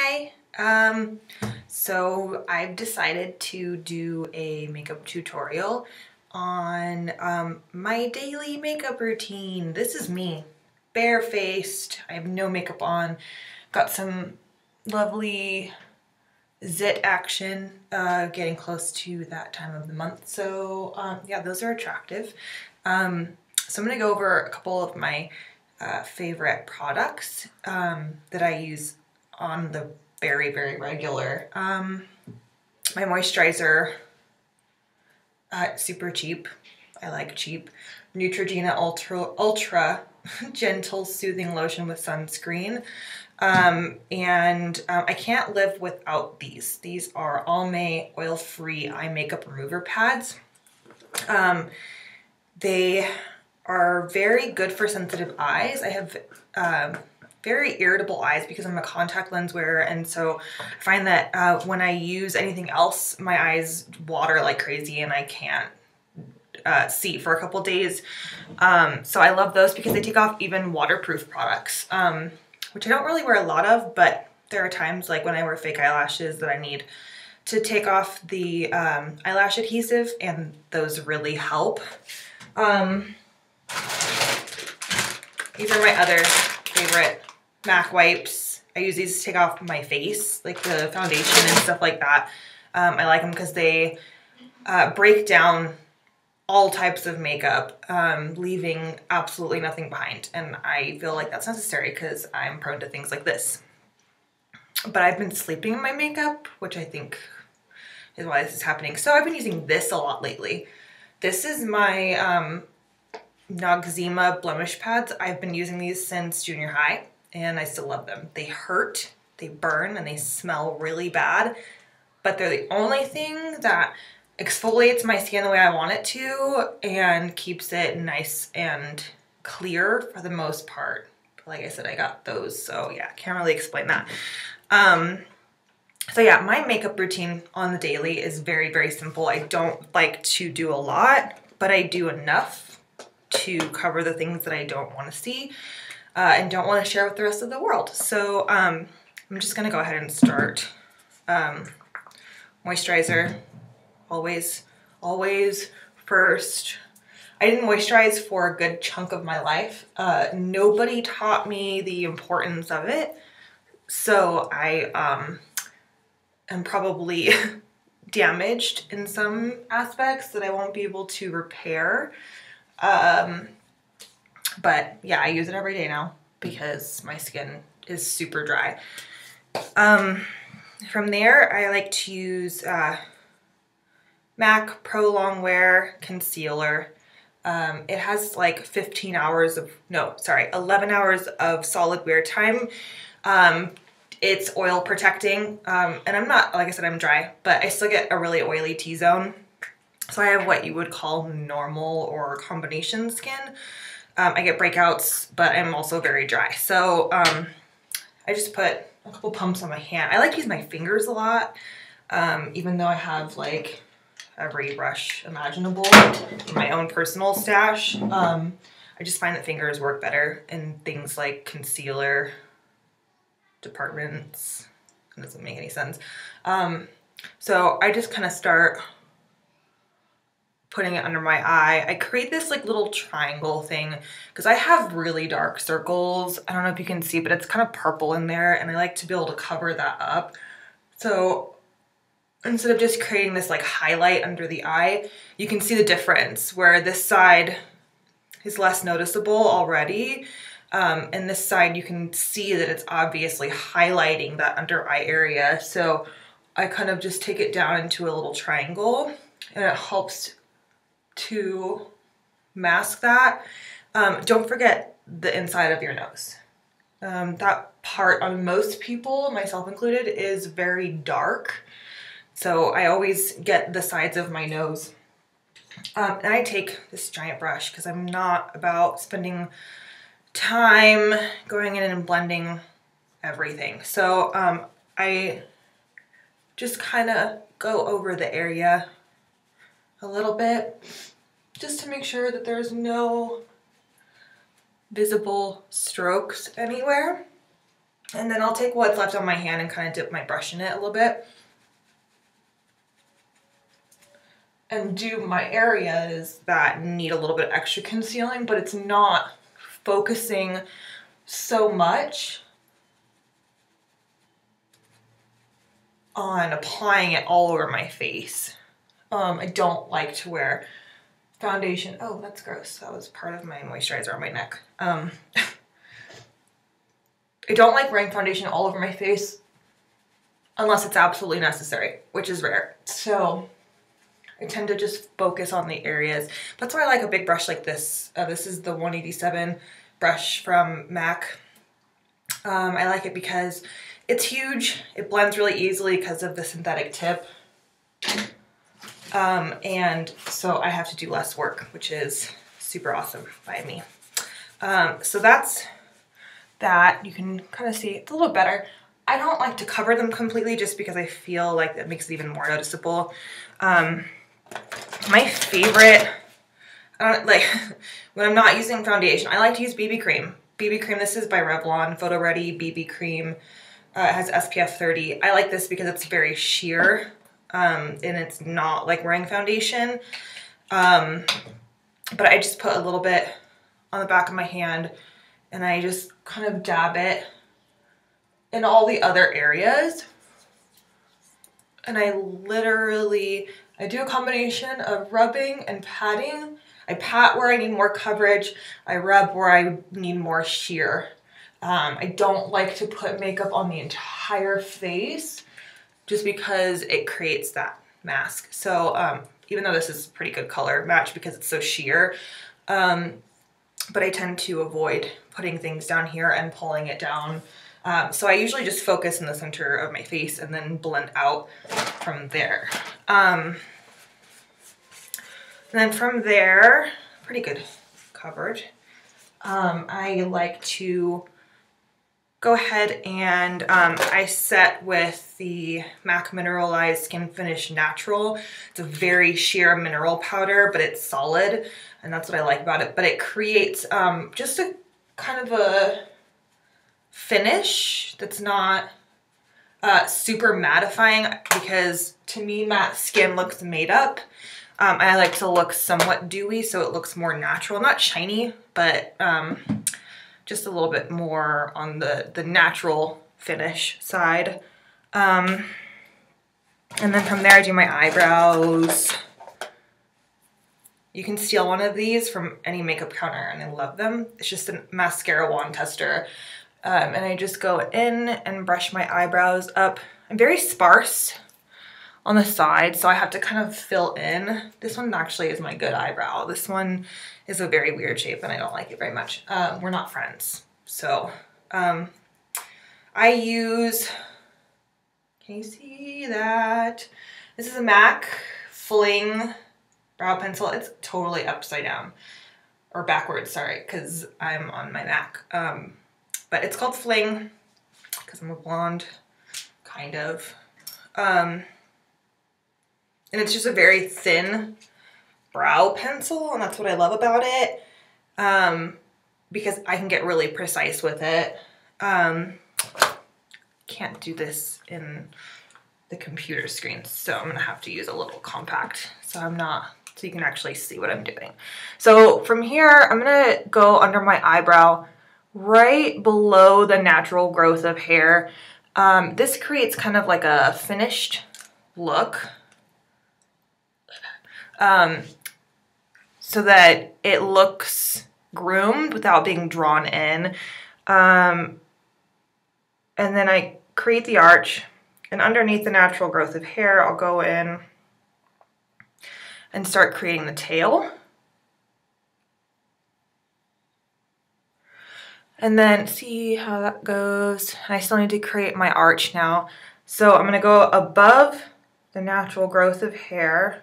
Hi. So I've decided to do a makeup tutorial on my daily makeup routine. This is me, barefaced. I have no makeup on. Got some lovely zit action, getting close to that time of the month. So yeah, those are attractive. So I'm gonna go over a couple of my favorite products that I use on the very, very regular. My moisturizer, super cheap. I like cheap. Neutrogena Ultra Gentle Soothing Lotion with Sunscreen. I can't live without these. These are Almay oil-free eye makeup remover pads. They are very good for sensitive eyes. I have very irritable eyes because I'm a contact lens wearer, and so I find that when I use anything else, my eyes water like crazy and I can't see for a couple days. So I love those because they take off even waterproof products, which I don't really wear a lot of, but there are times like when I wear fake eyelashes that I need to take off the eyelash adhesive, and those really help. These are my other favorite MAC wipes. I use these to take off my face, like the foundation and stuff like that. I like them because they break down all types of makeup, leaving absolutely nothing behind. And I feel like that's necessary because I'm prone to things like this. But I've been sleeping in my makeup, which I think is why this is happening. So I've been using this a lot lately. This is my Noxzema blemish pads. I've been using these since junior high and I still love them. They hurt, they burn, and they smell really bad, but they're the only thing that exfoliates my skin the way I want it to and keeps it nice and clear for the most part. But like I said, I got those, so yeah, can't really explain that. So yeah, my makeup routine on the daily is very, very simple. I don't like to do a lot, but I do enough to cover the things that I don't want to see and don't want to share with the rest of the world. So I'm just gonna go ahead and start. Moisturizer, always first. I didn't moisturize for a good chunk of my life. Nobody taught me the importance of it. So I am probably damaged in some aspects that I won't be able to repair. But yeah, I use it every day now because my skin is super dry. From there, I like to use MAC Pro Longwear Concealer. It has like 11 hours of solid wear time. It's oil protecting, and I'm not, like I said, I'm dry, but I still get a really oily T-zone. So I have what you would call normal or combination skin. I get breakouts, but I'm also very dry. So I just put a couple pumps on my hand. I like to use my fingers a lot, even though I have like every brush imaginable in my own personal stash. I just find that fingers work better in things like concealer departments. It doesn't make any sense. So I just kind of start putting it under my eye. I create this like little triangle thing because I have really dark circles. I don't know if you can see, but it's kind of purple in there, and I like to be able to cover that up. So instead of just creating this like highlight under the eye, you can see the difference where this side is less noticeable already. And this side, you can see that it's obviously highlighting that under eye area. So I kind of just take it down into a little triangle, and it helps to mask that. Don't forget the inside of your nose. That part on most people, myself included, is very dark. So I always get the sides of my nose. And I take this giant brush because I'm not about spending time going in and blending everything. So I just kind of go over the area a little bit just to make sure that there's no visible strokes anywhere. And then I'll take what's left on my hand and kind of dip my brush in it a little bit. And do my areas that need a little bit extra concealing, but it's not focusing so much on applying it all over my face. I don't like to wear foundation. Oh, that's gross. That was part of my moisturizer on my neck. I don't like wearing foundation all over my face unless it's absolutely necessary, which is rare. So I tend to just focus on the areas. That's why I like a big brush like this. This is the 187 brush from MAC. I like it because it's huge. It blends really easily because of the synthetic tip. And so I have to do less work, which is super awesome by me. So that's that. You can kind of see it's a little better. I don't like to cover them completely just because I feel like that makes it even more noticeable. My favorite, like when I'm not using foundation, I like to use BB cream. BB cream, this is by Revlon, Photo Ready BB cream. It has SPF 30. I like this because it's very sheer. And it's not like wearing foundation. But I just put a little bit on the back of my hand and I just kind of dab it in all the other areas. And I do a combination of rubbing and patting. I pat where I need more coverage. I rub where I need more sheer. I don't like to put makeup on the entire face just because it creates that mask. So even though this is a pretty good color match because it's so sheer, but I tend to avoid putting things down here and pulling it down. So I usually just focus in the center of my face and then blend out from there. And then from there, pretty good coverage. I like to go ahead and I set with the MAC Mineralized Skin Finish Natural. It's a very sheer mineral powder, but it's solid, and that's what I like about it. But it creates just a kind of a finish that's not super mattifying, because to me matte skin looks made up. I like to look somewhat dewy so it looks more natural, not shiny, but just a little bit more on the natural finish side. And then from there I do my eyebrows. You can steal one of these from any makeup counter and I love them. It's just a mascara wand tester. And I just go in and brush my eyebrows up. I'm very sparse on the side, so I have to kind of fill in. This one actually is my good eyebrow. This one is a very weird shape and I don't like it very much. We're not friends. So I use, can you see that? This is a MAC Fling brow pencil. It's totally upside down, or backwards, sorry, because I'm on my MAC. But it's called Fling because I'm a blonde, kind of. And it's just a very thin brow pencil, and that's what I love about it, because I can get really precise with it. Can't do this in the computer screen, so I'm gonna have to use a little compact so you can actually see what I'm doing. So from here, I'm gonna go under my eyebrow right below the natural growth of hair. This creates kind of like a finished look. So that it looks groomed without being drawn in. And then I create the arch, and underneath the natural growth of hair, I'll go in and start creating the tail. And then see how that goes. I still need to create my arch now. So I'm gonna go above the natural growth of hair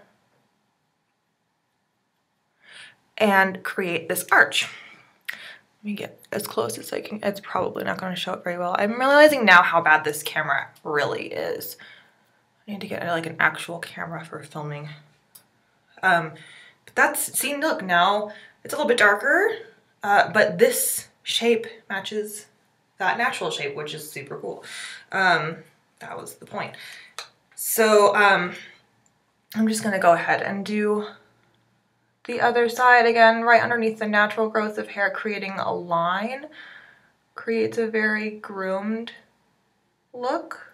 and create this arch. Let me get as close as I can. It's probably not going to show it very well. I'm realizing now how bad this camera really is. I need to get like an actual camera for filming. But that's, see, look, now it's a little bit darker, but this shape matches that natural shape, which is super cool. That was the point. So I'm just gonna go ahead and do the other side again, right underneath the natural growth of hair, creating a line. Creates a very groomed look.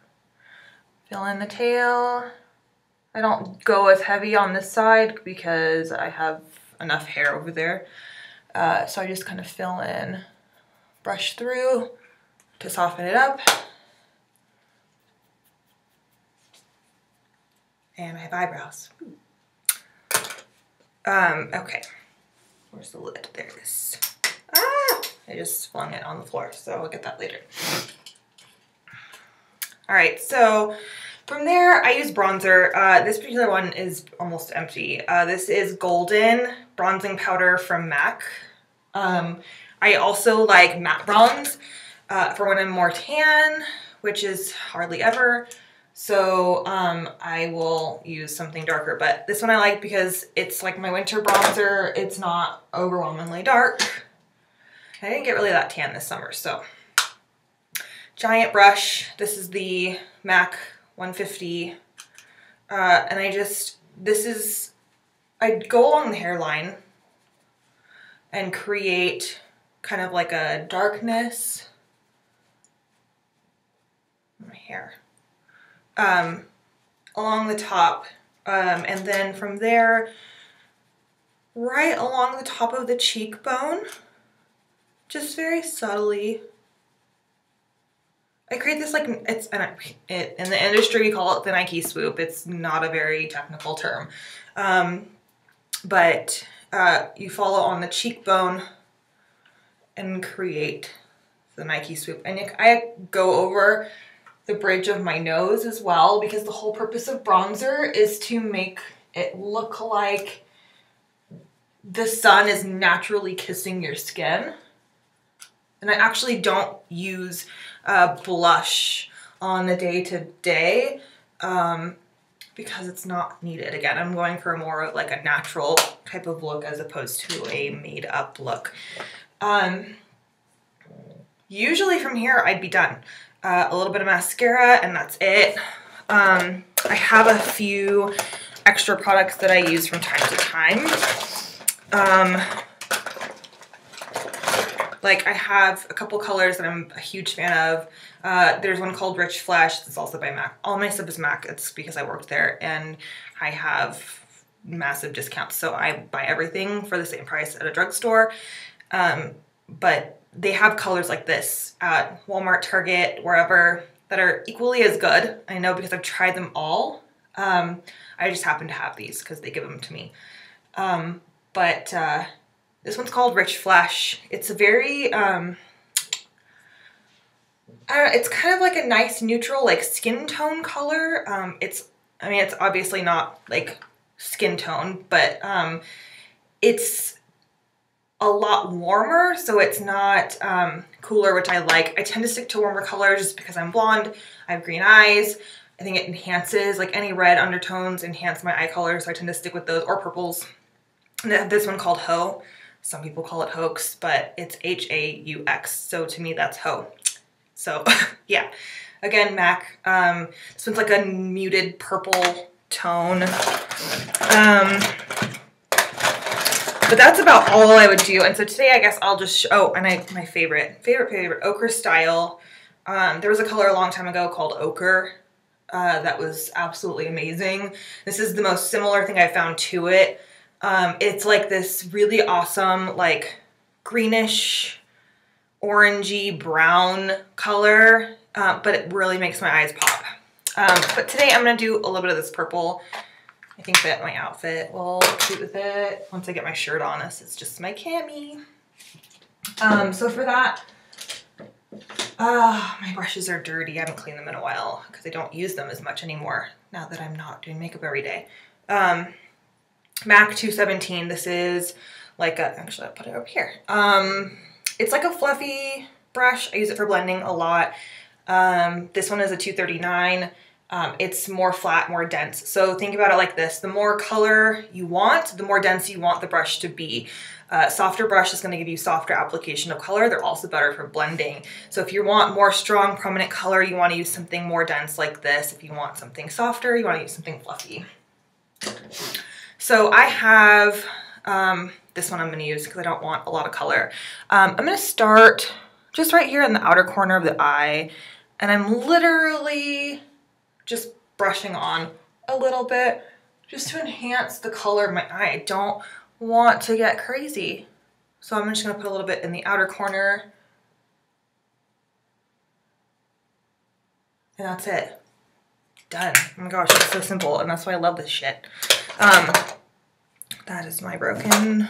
Fill in the tail. I don't go as heavy on this side because I have enough hair over there. So I just kind of fill in, brush through to soften it up. And I have eyebrows. Okay. Where's the lid? There it is. Ah! I just flung it on the floor, so I'll get that later. All right, so from there, I use bronzer. This particular one is almost empty. This is Golden Bronzing Powder from MAC. I also like matte bronze for when I'm more tan, which is hardly ever. So I will use something darker, but this one I like because it's like my winter bronzer. It's not overwhelmingly dark. I didn't get really that tan this summer, so. Giant brush. This is the MAC 150. And I go along the hairline and create kind of like a darkness in my hair. Along the top, and then from there, right along the top of the cheekbone, just very subtly. I create this like, in the industry we call it the Nike swoop. It's not a very technical term, but you follow on the cheekbone and create the Nike swoop. And I go over the bridge of my nose as well, because the whole purpose of bronzer is to make it look like the sun is naturally kissing your skin. And I actually don't use blush on the day-to-day because it's not needed. Again, I'm going for more of like a natural type of look as opposed to a made-up look. Usually from here, I'd be done. A little bit of mascara and that's it. I have a few extra products that I use from time to time. Like I have a couple colors that I'm a huge fan of. There's one called Rich Flesh. It's also by MAC. All my stuff is MAC. It's because I worked there and I have massive discounts. So I buy everything for the same price at a drugstore. But they have colors like this at Walmart, Target, wherever, that are equally as good. I know because I've tried them all. I just happen to have these because they give them to me. This one's called Rich Flesh. It's a very, I don't know, it's kind of like a nice neutral, like skin tone color. It's obviously not like skin tone, but it's a lot warmer, so it's not cooler, which I like. I tend to stick to warmer colors just because I'm blonde. I have green eyes. I think it enhances, like any red undertones enhance my eye color, so I tend to stick with those, or purples. And I have this one called Ho. Some people call it Hoax, but it's H-A-U-X, so to me that's Ho. So yeah, again, MAC. This one's like a muted purple tone. But that's about all I would do. And so today I guess I'll just my favorite ochre style. There was a color a long time ago called ochre that was absolutely amazing. This is the most similar thing I found to it. It's like this really awesome, like greenish, orangey brown color, but it really makes my eyes pop. But today I'm gonna do a little bit of this purple. I think that my outfit will look cute with it once I get my shirt on. It's just my cami. So for that, my brushes are dirty. I haven't cleaned them in a while because I don't use them as much anymore now that I'm not doing makeup every day. MAC 217. This is like a, actually I'll put it over here. It's like a fluffy brush. I use it for blending a lot. This one is a 239. It's more flat, more dense. So think about it like this. The more color you want, the more dense you want the brush to be. Softer brush is going to give you softer application of color. They're also better for blending. So if you want more strong, prominent color, you want to use something more dense like this. If you want something softer, you want to use something fluffy. So I have this one I'm going to use because I don't want a lot of color. I'm going to start just right here in the outer corner of the eye, and I'm literally just brushing on a little bit just to enhance the color of my eye. I don't want to get crazy. So I'm just going to put a little bit in the outer corner. And that's it. Done. Oh my gosh, it's so simple, and that's why I love this shit. That is my broken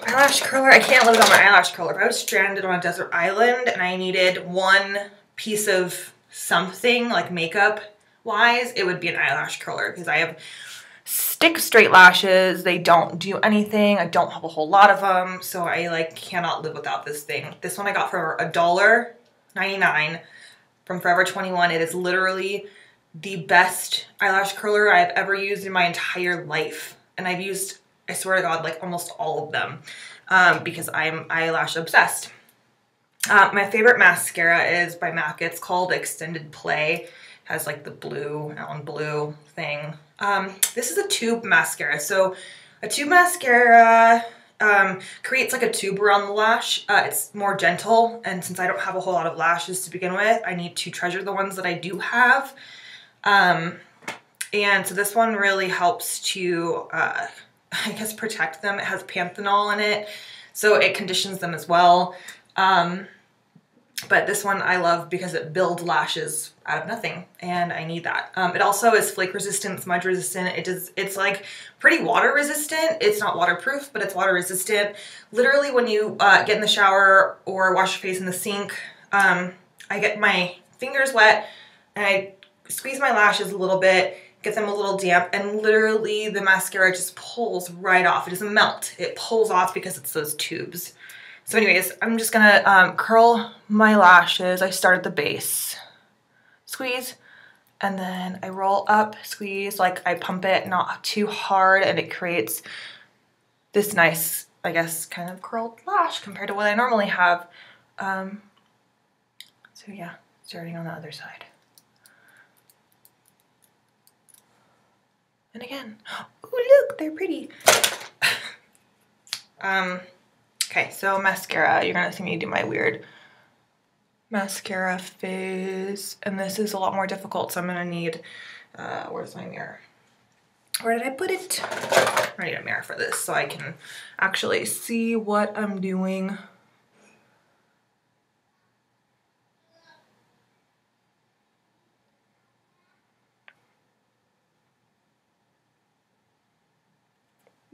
eyelash curler. I can't live without my eyelash curler. If I was stranded on a desert island and I needed one piece of something like makeup wise, it would be an eyelash curler because I have stick straight lashes. They don't do anything. I don't have a whole lot of them, so I like cannot live without this thing. This one I got for $1.99 from Forever 21. It is literally the best eyelash curler I've ever used in my entire life, and I've used, I swear to God, like almost all of them because I'm eyelash obsessed. My favorite mascara is by MAC. It's called Extended Play. It has like the blue, Allen Blue thing. This is a tube mascara. So a tube mascara creates like a tube around the lash. It's more gentle, and since I don't have a whole lot of lashes to begin with, I need to treasure the ones that I do have. And so this one really helps to, I guess, protect them. It has panthenol in it, so it conditions them as well. But this one I love because it builds lashes out of nothing, and I need that. It also is flake resistant, smudge resistant. It's like pretty water resistant. It's not waterproof, but it's water resistant. Literally when you get in the shower or wash your face in the sink, I get my fingers wet and I squeeze my lashes a little bit, get them a little damp, and literally the mascara just pulls right off. It doesn't melt. It pulls off because it's those tubes. So anyways, I'm just gonna curl my lashes. I start at the base, squeeze, and then I roll up, squeeze, like I pump it not too hard, and it creates this nice, I guess, kind of curled lash compared to what I normally have. So yeah, starting on the other side. And again, oh look, they're pretty. Okay, so mascara. You're gonna see me do my weird mascara phase, and this is a lot more difficult, so I'm gonna need, where's my mirror? Where did I put it? I need a mirror for this so I can actually see what I'm doing.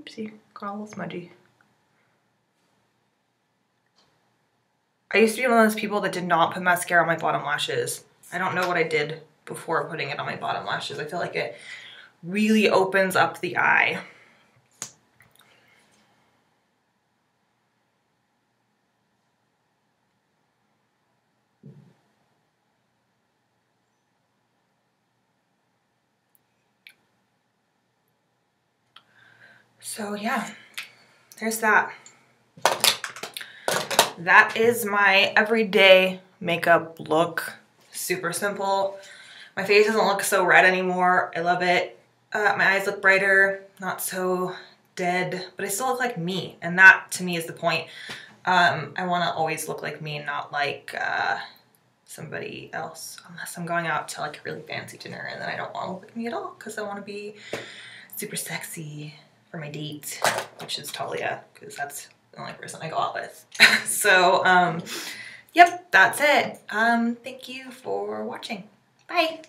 Oopsie, got a little smudgy. I used to be one of those people that did not put mascara on my bottom lashes. I don't know what I did before putting it on my bottom lashes. I feel like it really opens up the eye. So yeah, there's that. That is my everyday makeup look. Super simple. My face doesn't look so red anymore. I love it. My eyes look brighter, not so dead, but I still look like me. And that to me is the point. I want to always look like me and not like somebody else, unless I'm going out to like a really fancy dinner, and then I don't want to look like me at all because I want to be super sexy for my date, which is Talia, because that's the only person I go out with. So, yep, that's it. Thank you for watching. Bye.